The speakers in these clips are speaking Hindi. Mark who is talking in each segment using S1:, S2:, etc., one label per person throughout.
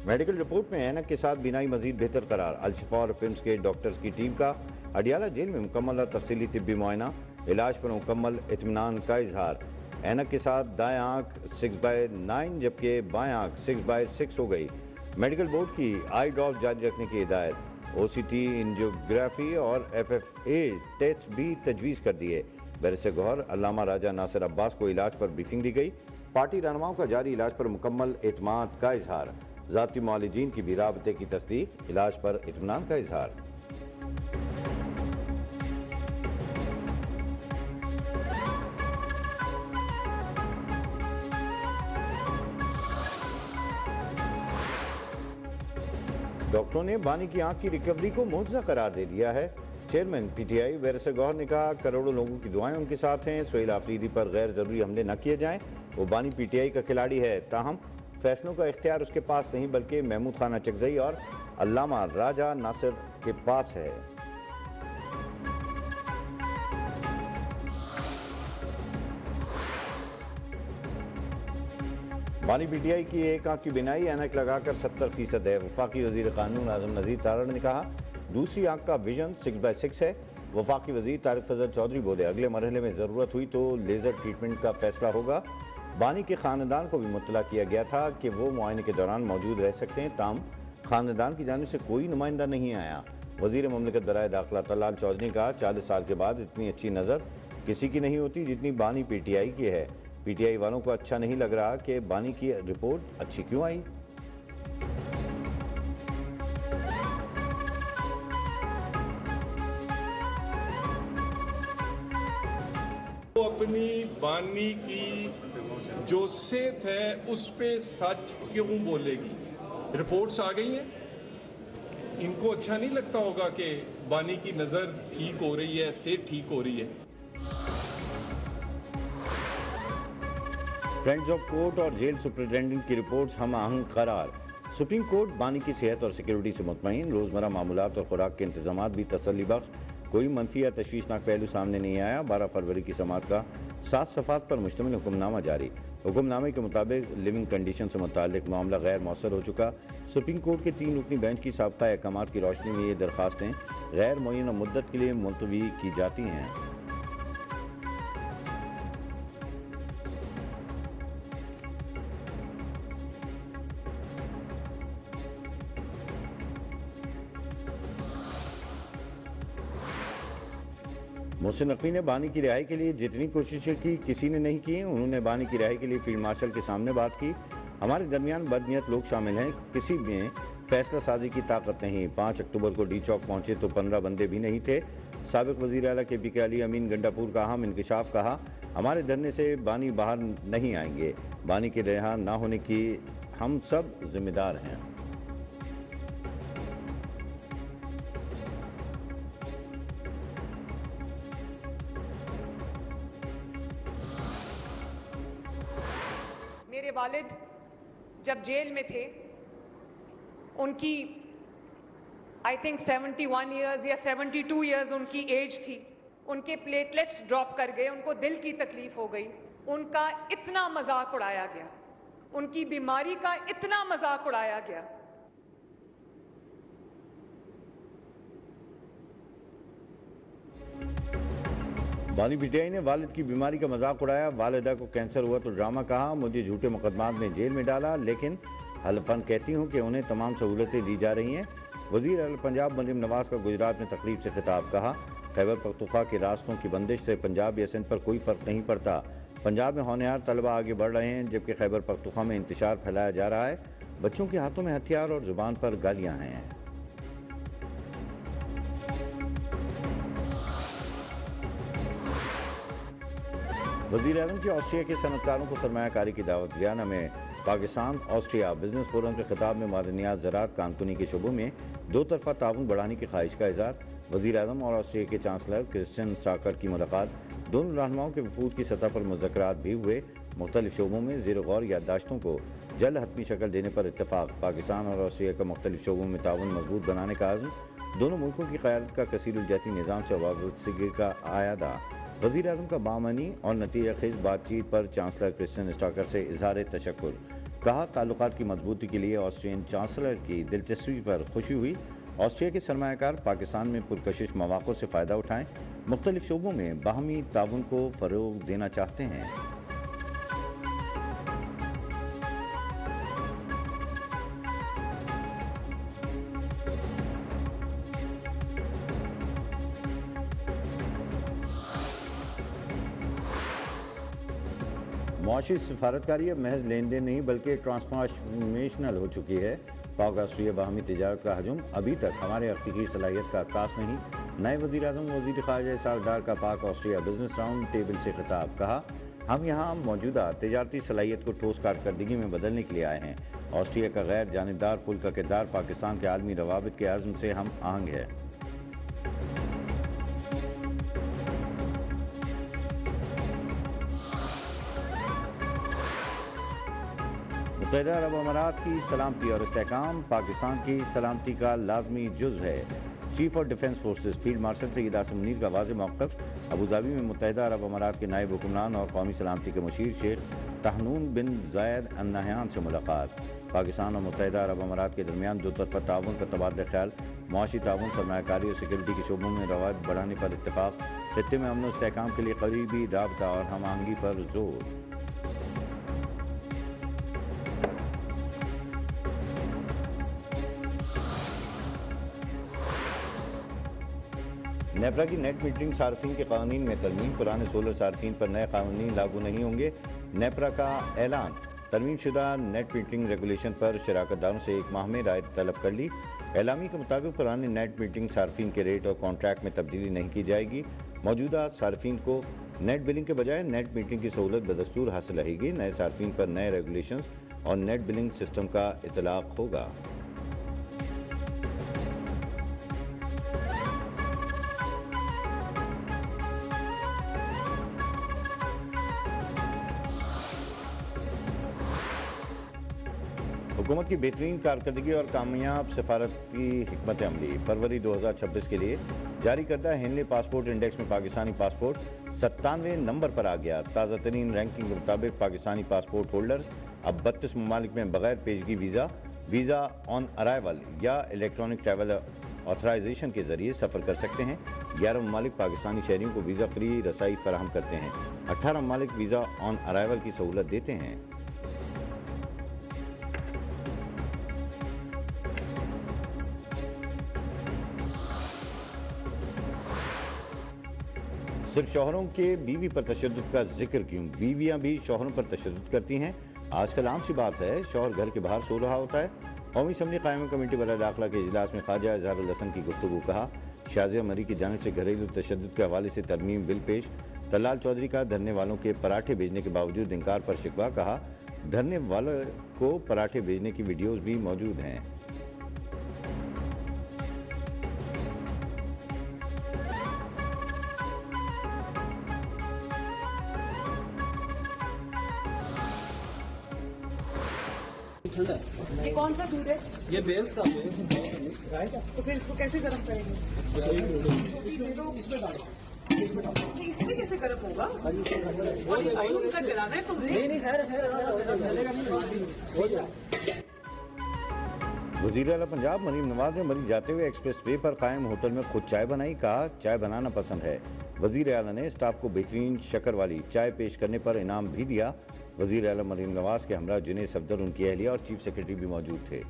S1: मेडिकल रिपोर्ट में ऐनक के साथ बीनाई मजीद बेहतर करार। अल-शिफा और पिम्स के डॉक्टर्स की टीम का अडियाला जेल में मुकम्मल और तफसीली तिब्बी मुआयना, इलाज पर मुकम्मल इत्मीनान का इजहार। ऐनक के साथ दाएं आँख 6/9 जबकि बाएं आँख 6/6 हो गई। मेडिकल बोर्ड की आई ड्रॉप जारी रखने की हिदायत। OCT एंजियोग्राफी और FFA टेस्ट भी तजवीज़ कर दिए। बैरिस्टर गौहर अल्लामा राजा नासिर अब्बास को इलाज पर ब्रीफिंग दी गई। पार्टी रहनुमाओं का जारी इलाज पर मुकम्मल एतमाद का इजहार। ज़ाती मुआलिजीन की भी राबते की तस्दीक, इलाज पर इत्मीनान का इजहार। डॉक्टरों ने बानी की आंख की रिकवरी को मुआवजा करार दे दिया है। चेयरमैन PTI बैरिस्टर गौहर ने कहा, करोड़ों लोगों की दुआएं उनके साथ हैं। सोहेल आफरीदी पर गैर जरूरी हमले न किए जाएं। वो बानी PTI का खिलाड़ी है, ताहम फैसलों का इख्तियार उसके पास नहीं बल्कि महमूद खान अचकजई और अल्लामा राजा नासिर के पास है। बानी PTI की एक आंख की बिनाई ऐनक लगाकर 70% है। वफाकी वजीर कानून आजम नज़ीर तारड़ ने कहा, दूसरी आंख का विजन 6/6 है। वफाकी वजीर तारिक फजल चौधरी बोले, अगले मरहले में ज़रूरत हुई तो लेज़र ट्रीटमेंट का फैसला होगा। बानी के ख़ानदान को भी मुत्तला किया गया था कि वो मुआयने के दौरान मौजूद रह सकते हैं, ताम ख़ानदान की जानिब से कोई नुमाइंदा नहीं आया। वज़ीर ममलिकत बराए दाखिला तलाल चौधरी ने कहा, 40 साल के बाद इतनी अच्छी नज़र किसी की नहीं होती जितनी बानी PTI की है। PTI वालों को अच्छा नहीं लग रहा कि बानी की रिपोर्ट अच्छी क्यों आई।
S2: वो अपनी बानी की जो सेहत है उस पे सच क्यों बोलेगी। रिपोर्ट्स आ गई हैं, इनको अच्छा नहीं लगता होगा कि बानी की नज़र ठीक हो रही है, सेहत ठीक हो रही है।
S1: फ्रेंड्स ऑफ कोर्ट और जेल सुपरिटेंडेंट की रिपोर्ट्स हम आहंग करार। सुप्रीम कोर्ट बानी की सेहत और सिक्योरिटी से मुतमईन। रोज़मर्रा मामूलात और खुराक के इंतजाम भी तसल्ली बख्श। कोई मनफी या तशवीशनाक पहलू सामने नहीं आया। 12 फरवरी की समात का 7 सफ़ात पर मुश्तमिल हुक्मनामा जारी। हुक्मनामे के मुताबिक लिविंग कंडीशन से मुताल्लिक मामला गैर मौसर हो चुका। सुप्रीम कोर्ट के 3 रुकनी बेंच की साबका अहकामात की रोशनी में ये दरखास्तें गैर मुअय्यना मुद्दत के लिए मुलतवी की जाती हैं। मोहसिन नकवी ने बानी की रिहाई के लिए जितनी कोशिशें की किसी ने नहीं की। उन्होंने बानी की रिहाई के लिए फील्ड मार्शल के सामने बात की। हमारे दरमियान बदनीयत लोग शामिल हैं, किसी में फैसला साजी की ताकत नहीं। 5 अक्टूबर को डी चौक पहुंचे तो 15 बंदे भी नहीं थे। साबिक वज़ीर आला KPK अली अमीन गंडापुर का अहम इंकशाफ कहा, हमारे धरने से बानी बाहर नहीं आएंगे। बानी के रिहा ना होने की हम सब जिम्मेदार हैं।
S3: मेरे वालिद जब जेल में थे, उनकी आई थिंक 71 ईयर्स या 72 ईयर्स उनकी एज थी। उनके प्लेटलेट्स ड्रॉप कर गए, उनको दिल की तकलीफ हो गई। उनका इतना मजाक उड़ाया गया, उनकी बीमारी का इतना मजाक उड़ाया गया।
S1: बानी PTI ने वालिद की बीमारी का मजाक उड़ाया। वालिदा को कैंसर हुआ तो ड्रामा कहा, मुझे झूठे मुकदमात में जेल में डाला, लेकिन हल्फन कहती हूँ कि उन्हें तमाम सहूलतें दी जा रही हैं। वज़ीर आला पंजाब मरीम नवाज का गुजरात में तकरीब से खिताब, कहा, खैबर पख्तूनख्वा के रास्तों की बंदिश से पंजाब या सिंध पर कोई फ़र्क नहीं पड़ता। पंजाब में होनहार तलबा आगे बढ़ रहे हैं जबकि खैबर पख्तूनख्वा में इंतशार फैलाया जा रहा है। बच्चों के हाथों में हथियार और ज़ुबान पर गालियाँ हैं। वज़ीर आज़म की ऑस्ट्रिया के सनतकारों को सरमायाकारी की दावत। वियना में पाकिस्तान ऑस्ट्रिया बिजनेस फोरम के खिताब में मादनियात ज़राअत कानकुनी के शोबों में दो तरफा ताउन बढ़ाने की ख्वाहिश का इज़हार। वज़ीर आज़म और ऑस्ट्रिया के चांसलर क्रिस्टियन स्टाकर की मुलाकात। दोनों रहनुमाओं के वफूद की सतह पर मुज़ाकरात भी हुए। मुख्तलिफ शोबों में ज़ेर गौर याददाश्तों को जल्द हतमी शक्ल देने पर इत्तफाक। पाकिस्तान और ऑस्ट्रिया का मुख्तलिफ शोबों में ताउन मजबूत बनाने का आज़म। दोनों मुल्कों की क़यादत का कसीरुलजहती निज़ाम से वाबस्तगी का आयादा। वज़ीर आज़म का बामनी और नतीजा खेज़ बातचीत पर चांसलर क्रिस्टियन स्टाकर से इज़हार तशक्कुर। कहा ताल्लुकात की मजबूती के लिए ऑस्ट्रियन चांसलर की दिलचस्पी पर खुशी हुई। ऑस्ट्रिया के सरमायाकार पाकिस्तान में पुरकशिश मौक़ों से फ़ायदा उठाएं, मुख्तलिफ शोबों में बाहमी ताउन को फ़रोग़ देना चाहते हैं। मुआशी सिफारतकारी अब महज लेन देन नहीं बल्कि ट्रांसफॉर्मेशनल हो चुकी है। पाक ऑस्ट्रिया बाहमी तिजारत का हजम अभी तक हमारे हकीकी सलाहियत का अक्कास नहीं। नए वज़ीर आज़म वज़ीर ख़ारिजा इसहाक़ डार का पाक ऑस्ट्रिया बिजनेस राउंड टेबल से खिताब। कहा हम यहाँ मौजूदा तिजारती सलाहियत को ठोस कारकर्दगी में बदलने के लिए आए हैं। ऑस्ट्रिया का गैर जानिबदार पुल का किरदार पाकिस्तान के आलमी रवाबित के आज़म से हम आहंग है। मुत्तहिदा अरब अमारात की सलामती और इस्तेहकाम पाकिस्तान की सलामती का लाजमी जुज़ है। Chief of defence forces field marshal Syed Asim Munir का वाज़ेह मौक़िफ़। अबूधाबी में मुत्तहिदा अरब अमारात के नायब हुक्मरान और कौमी सलामती के मुशीर शेख तहनून बिन ज़ायद अल नहयान से मुलाकात। पाकिस्तान और मुत्तहिदा अरब अमारात के दरमियान दो तरफ़ा ताउन का तबादला ख्याल, मुआशी ताउन, सरमायाकारी और सिक्योरिटी के शोबों में रवायत बढ़ाने पर इत्तेफ़ाक़। खित्ते में अमन और इस्तेहकाम के लिए करीबी राबता और हम आहंगी पर जोर। नेपरा की नेट मीटरिंग सार्फिन के कानून में तरमीम, पुराने सोलर सार्फिन पर नए कानून लागू नहीं होंगे। नेपरा का ऐलान। तरमीम शुदा नेट मीटरिंग रेगुलेशन पर शराकतदारों से 1 माह में राय तलब कर ली। एलामी के मुताबिक पुराने नेट मीटरिंग सार्फिन के रेट और कॉन्ट्रैक्ट में तब्दीली नहीं की जाएगी। मौजूदा सार्फिन को नेट बिलिंग के बजाय नेट मीटरिंग की सहूलत बदस्तूर हासिल रहेगी। नए सार्फिन पर नए रेगुलेशन और नेट बिलिंग सिस्टम का इतलाक होगा। हुकूमत की बेहतरीन कारकर्दगी और कामयाब सिफारती हिकमत अमली। फरवरी 2026 के लिए जारी करदा हेनले पासपोर्ट इंडेक्स में पाकिस्तानी पासपोर्ट 97वें नंबर पर आ गया। ताज़ा तरीन रैंकिंग के मुताबिक पाकिस्तानी पासपोर्ट होल्डर्स अब 32 ममालिक में बगैर पेशगी वीज़ा ऑन अराइवल या इलेक्ट्रॉनिक ट्रैवल ऑथराइजेशन के जरिए सफ़र कर सकते हैं। 11 ममालिक पाकिस्तानी शहरियों को वीज़ा फ्री रसाई फराहम करते हैं। 18 ममालिक वीज़ा ऑन अराइवल की सहूलत देते हैं। सिर्फ शौहरों के बीवी पर तशद्दुद का जिक्र क्यों? बीवियां भी शौहरों पर तशद्दुद करती हैं। आजकल आम सी बात है, शौहर घर के बाहर सो रहा होता है। कौमी असम्बली कायम कमेटी बराए दाखिला के इजलास में ख्वाजा इजहारुल हसन की गुफ्तगू। कहा शाज़िया मरी की जानिब से घरेलू तशद्दुद के हवाले से तरमीम बिल पेश। तलाल चौधरी का धरने वालों के पराठे भेजने के बावजूद इनकार पर शिकवा। कहा धरने वालों को पराठे भेजने की वीडियोज़ भी मौजूद हैं।
S3: ये कौन सा दूध है?
S4: ये बेल्स का है।
S3: तो फिर इसको कैसे गर्म करेंगे? इसमें कैसे गर्म होगा? ऑयल का जलाना है तुमने?
S4: नहीं
S1: वज़ीर आला पंजाब मरीम नवाज ने मरी जाते हुए एक्सप्रेस वे पर कायम होटल में खुद चाय बनाई। कहा चाय बनाना पसंद है। वज़ीर आला ने स्टाफ को बेहतरीन शक्कर वाली चाय पेश करने पर इनाम भी दिया। वज़ीर आला मरीम नवाज के हमरा जुनैद सफदर, उनकी अहलिया और चीफ सेक्रेटरी भी मौजूद थे।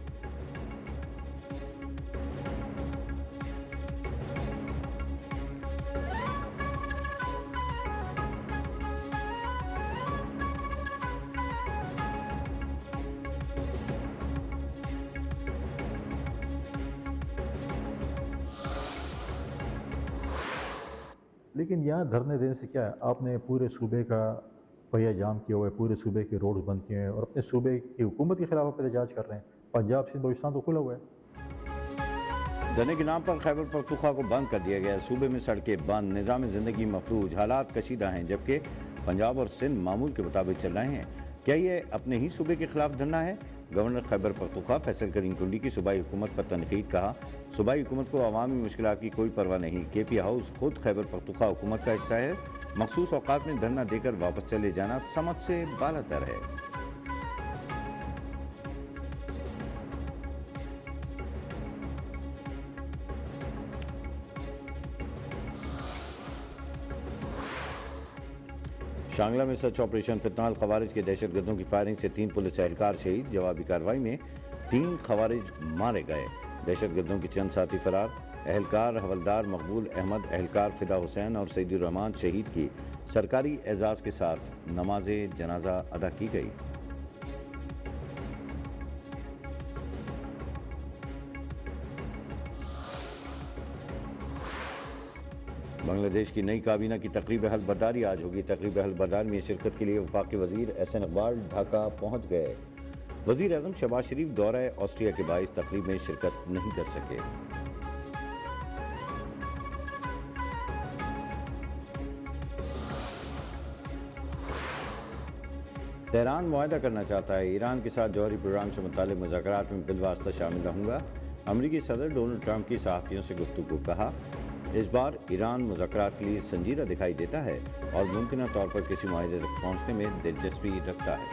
S5: लेकिन यहाँ धरने देने से क्या है, आपने पूरे सूबे का पहिया जाम किया हुआ है, पूरे सूबे के रोड्स बंद किए हैं और अपने सूबे की हुकूमत के खिलाफ आप एहतजाज कर रहे हैं। पंजाब सिंध बलूचिस्तान तो खुला हुआ है।
S1: धरने के नाम पर खैबर पख्तूनख्वा को बंद कर दिया गया। सूबे में सड़कें बंद, निज़ाम ज़िंदगी मफलूज, हालात कशीदा हैं, जबकि पंजाब और सिंध मामूल के मुताबिक चल रहे हैं। क्या ये अपने ही सूबे के खिलाफ धरना है? गवर्नर खैबर पख्तूनख्वा फैसल करीम टुंडी की सूबाई हुकूमत पर तनकीद। कहा सूबाई हुकूमत को अवामी मुश्किलात की कोई परवाह नहीं। KP हाउस खुद खैबर पख्तूनख्वा हुकूमत का हिस्सा है। मखसूस औकात में धरना देकर वापस चले जाना समझ से बालातर है। शांगला में सर्च ऑपरेशन फितनाल खवारिज के दहशतगर्दों की फायरिंग से 3 पुलिस एहलकार शहीद। जवाबी कार्रवाई में 3 खवारिज मारे गए। दहशतगर्दों के चंद साथी फरार। एहलकार हवलदार मकबूल अहमद, एहलकार फिदा हुसैन और सईदुर रहमान शहीद की सरकारी एजाज के साथ नमाज जनाजा अदा की गई। बांग्लादेश की नई काबीना की तकरीब हलबरदारी आज होगी। तकरीब हलबरदारी में शिरकत के लिए वफाकी वजीर एहसन इकबाल ढाका पहुंच गए। वजीर आजम शहबाज शरीफ दौरा ऑस्ट्रिया के बाइस तकरीब में शिरकत नहीं कर सके। तेहरान मुआहदा करना चाहता है। ईरान के साथ जौहरी प्रोग्राम से मुताल्लिक मुज़ाकरात में बिलवास्ता शामिल रहूंगा। अमरीकी सदर डोनाल्ड ट्रंप की सहाफ़ियों से गुफ्तगू। कहा, इस बार ईरान मुज़ाकरात के लिए संजीदा दिखाई देता है और मुमकिन तौर पर किसी मुआहदे तक पहुंचने में दिलचस्पी रखता है।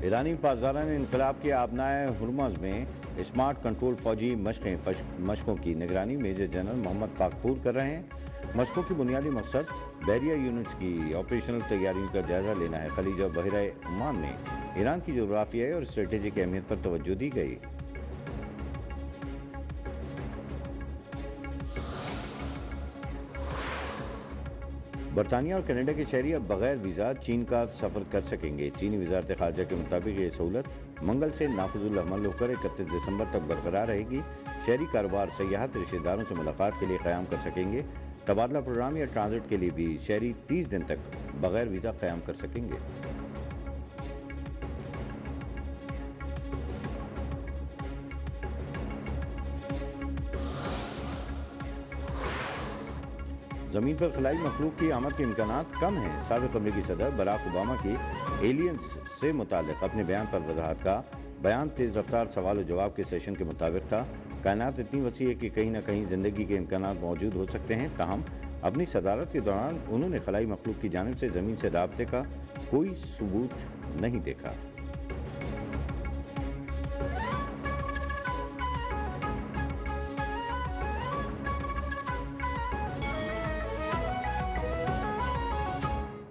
S1: ईरानी पासदारान इनकलाब के आबनाए हुरमज़ में स्मार्ट कंट्रोल फौजी मशकों की निगरानी मेजर जनरल मोहम्मद पाकपुर कर रहे हैं। मशकों की बुनियादी मकसद बहरिया यूनिट्स की ऑपरेशनल तैयारियों का जायजा लेना है। खलीज और बहरा ओमान में ईरान की जोग्राफियाई और स्ट्रेटेजिक अहमियत पर तवज्जो दी गई। बरतानिया और कनाडा के शहरी अब बगैर वीज़ा चीन का सफ़र कर सकेंगे। चीनी वजारत ख़ारजा के मुताबिक ये सहूलत मंगल से नाफिजुल अमल होकर 31 दिसंबर तक बरकरार रहेगी। शहरी कारोबार, सयाहत, रिश्तेदारों से मुलाकात के लिए क़याम कर सकेंगे। तबादला प्रोग्राम या ट्रांजिट के लिए भी शहरी 30 दिन तक बगैर वीज़ा क़याम कर सकेंगे। ज़मीन पर खलाई मखलूक की आमद के इम्कानात कम हैं। साबिक़ अमरीकी सदर बराक ओबामा की एलियंस से मुताल्लिक़ अपने बयान पर वजाहत का बयान तेज़ रफ्तार सवाल और जवाब के सेशन के मुताबिक था। कायनात इतनी वसी है कि कहीं ना कहीं ज़िंदगी के इम्कानात मौजूद हो सकते हैं। ताहम अपनी सदारत के दौरान उन्होंने खलाई मखलूक की जानिब से ज़मीन से राब्ते का कोई सबूत नहीं देखा।